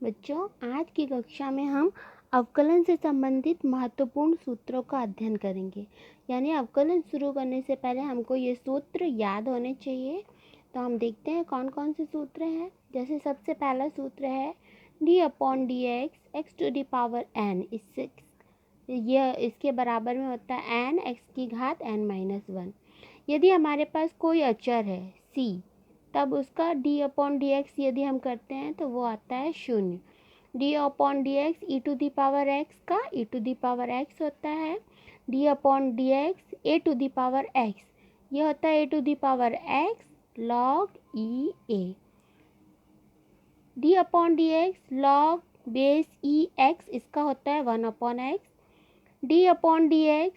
बच्चों, आज की कक्षा में हम अवकलन से संबंधित महत्वपूर्ण सूत्रों का अध्ययन करेंगे। यानी अवकलन शुरू करने से पहले हमको ये सूत्र याद होने चाहिए। तो हम देखते हैं कौन कौन से सूत्र हैं। जैसे सबसे पहला सूत्र है d/dx x to the power n। इसके बराबर में होता है n x की घात n-1। यदि हमारे पास कोई अचर है c, तब उसका d/dx यदि हम करते हैं तो वो आता है 0। d/dx e to the power x का e to the power x होता है। d/dx a to the power x, ये होता है a to the power x log e a। d/dx log base e x, इसका होता है 1/x। d/dx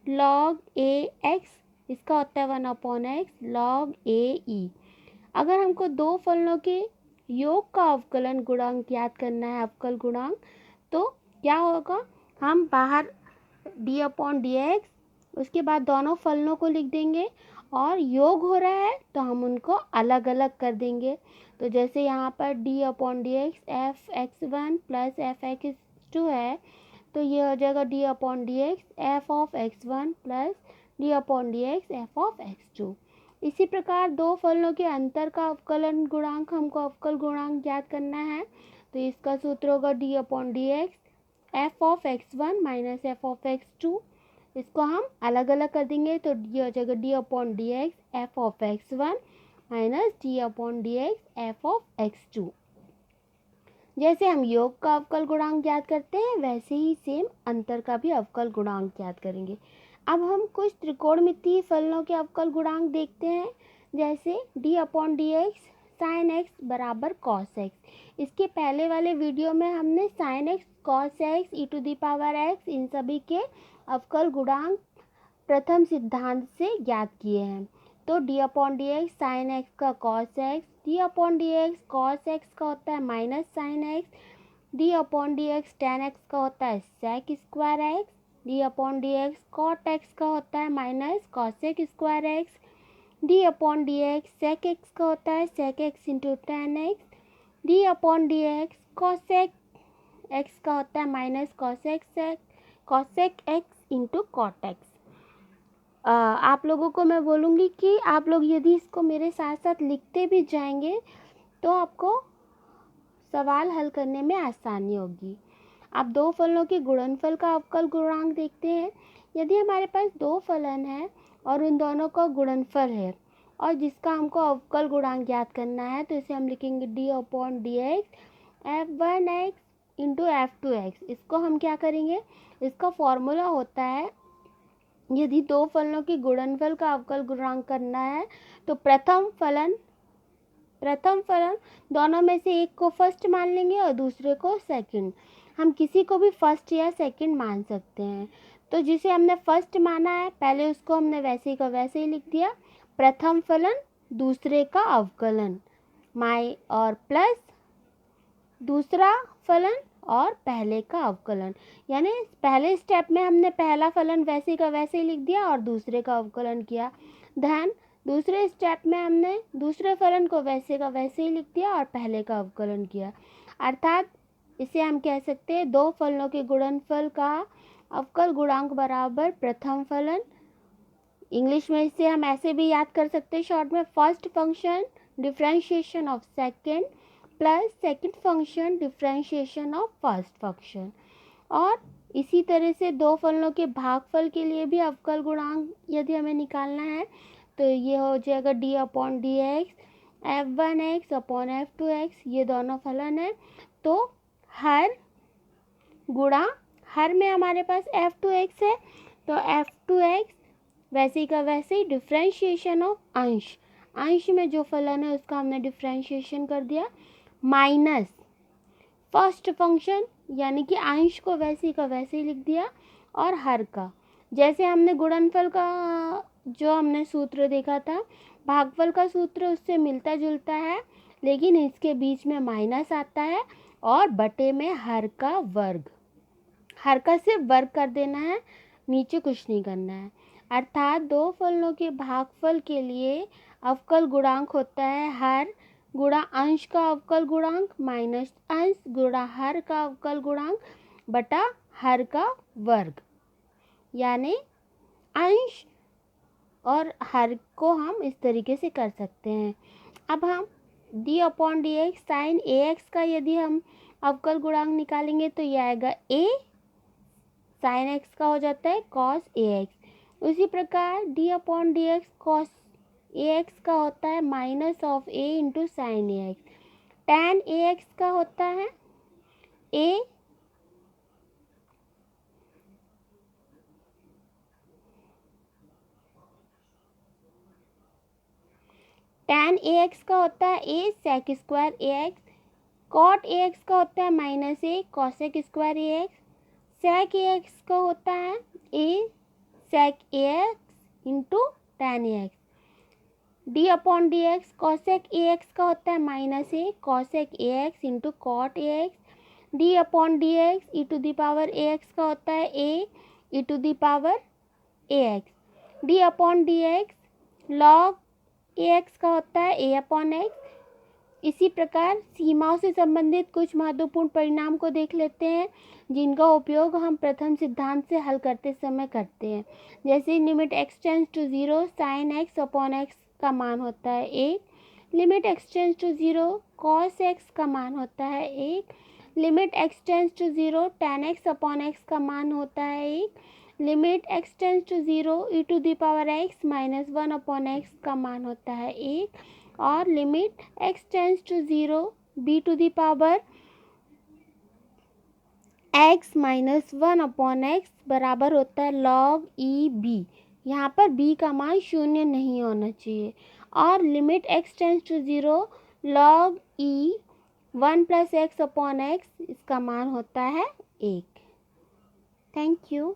log a x, इसका होता है 1/x log a e। अगर हमको दो फलनों के योग का अवकलन गुणांक याद करना है, अवकल गुणांक, तो क्या होगा, हम बाहर d/dx, उसके बाद दोनों फलनों को लिख देंगे और योग हो रहा है तो हम उनको अलग अलग कर देंगे। तो जैसे यहाँ पर d/dx f(x1) प्लस f(x2) है, तो ये हो जाएगा d/dx f(x1) plus d/dx f(x2). इसी प्रकार दो फलनों के अंतर का अवकलन गुणांक हमको अवकल गुणांक याद करना है, तो इसका सूत्र होगा d/dx f(x1) माइनस f(x2). इसको हम अलग अलग कर देंगे तो ये हो जाएगा d/dx f(x1) minus d/dx f(x2). जैसे हम योग का अवकल गुणांक याद करते हैं, वैसे ही सेम अंतर का भी अवकल गुणांक याद करेंगे। अब हम कुछ त्रिकोणमितीय फलनों के अवकल गुणांक देखते हैं। जैसे d/dx sin x बराबर cos x। इसके पहले वाले वीडियो में हमने sin x, cos x, e to the power x, इन सभी के अवकल गुणांक प्रथम सिद्धांत से ज्ञात किए हैं। तो d/dx sin x का cos x, d/dx cos x का होता है minus sin x, d/dx tan x का होता है sec square x, d/dx cot x का होता है minus cosec square x, d/dx sec x का होता है sec x into tan x, d/dx cosec x का होता है minus cosec x into cot x। आप लोगों को मैं बोलूँगी कि आप लोग यदि इसको मेरे साथ साथ लिखते भी जाएंगे तो आपको सवाल हल करने में आसानी होगी। आप दो फलनों के गुणनफल का अवकल गुणांक देखते हैं। यदि हमारे पास दो फलन है और उन दोनों का गुणनफल है और जिसका हमको अवकल गुणांक याद करना है, तो इसे हम लिखेंगे d/dx f(1x) इंटू f(2x). इसको हम क्या करेंगे, इसका फॉर्मूला होता है, यदि दो फलनों के गुणनफल का अवकल गुणांक करना है तो प्रथम फलन दोनों में से एक को फर्स्ट मान लेंगे और दूसरे को सेकंड। हम किसी को भी फर्स्ट या सेकंड मान सकते हैं। तो जिसे हमने फर्स्ट माना है, पहले उसको हमने वैसे का वैसे ही लिख दिया, प्रथम फलन दूसरे का अवकलन और प्लस दूसरा फलन और पहले का अवकलन। यानी पहले स्टेप में हमने पहला फलन वैसे का वैसे ही लिख दिया और दूसरे का अवकलन किया। धन दूसरे स्टेप में हमने दूसरे फलन को वैसे का वैसे ही लिख दिया और पहले का अवकलन किया। अर्थात इसे हम कह सकते हैं दो फलनों के गुणनफल का अवकल गुणांक बराबर प्रथम फलन। इंग्लिश में इसे हम ऐसे भी याद कर सकते हैं शॉर्ट में, first function differentiation of second plus second function differentiation of first function. और इसी तरह से दो फलनों के भागफल के लिए भी अवकल गुणांक यदि हमें निकालना है तो ये हो जाएगा d/dx f(1x) अपॉन f(2x). ये दोनों फलन है, तो हर में हमारे पास f(2x) है, तो f(2x) वैसे का वैसे ही डिफरेंशिएशन ऑफ अंश में जो फलन है उसका हमने डिफरेंशिएशन कर दिया, माइनस फर्स्ट फंक्शन यानी कि अंश को वैसे का वैसे ही लिख दिया और हर का, जैसे हमने गुणनफल का जो हमने सूत्र देखा था, भागफल का सूत्र उससे मिलता जुलता है, लेकिन इसके बीच में माइनस आता है और बटे में हर का वर्ग, हर का सिर्फ वर्ग कर देना है, नीचे कुछ नहीं करना है। अर्थात दो फलनों के भागफल के लिए अवकल गुणांक होता है हर गुणा अंश का अवकल गुणांक माइनस अंश गुणा हर का अवकल गुणांक बटा हर का वर्ग, यानी अंश और हर को हम इस तरीके से कर सकते हैं। अब हम d upon d x sine a x का यदि हम अवकल गुणांक निकालेंगे तो ये आएगा ए साइन एक्स का हो जाता है कॉस ए एक्स। उसी प्रकार d upon d x cos a x का होता है minus of a into sine a x. Tan a x का होता है ए टैन ए एक्स का होता है a sec square a x. Cot a x का होता है minus a cosec square a x. Sec a x का होता है a sec a x into tan a x. D upon d x cosec a x का होता है minus a cosec a x into cot a x. D upon d x e to the power a x का होता है a e to the power a x. D upon d x log A x का होता है ए upon x. इसी प्रकार सीमाओं से संबंधित कुछ महत्वपूर्ण परिणाम को देख लेते हैं जिनका उपयोग हम प्रथम सिद्धांत से हल करते समय करते हैं। जैसे limit x tends to 0 sine x upon x का मान होता है 1। Limit x tends to 0 cos x का मान होता है 1। Limit x tends to 0 tan x upon x का मान होता है 1। Limit x tends to 0 e to the power x minus 1 upon x का मान होता है 1। और limit x tends to 0 B to the power x minus 1 upon x बराबर होता है लॉग ई बी। यहाँ पर b का मान 0 नहीं होना चाहिए। और limit x tends to 0 log e 1 plus x upon x इसका मान होता है 1। Thank you.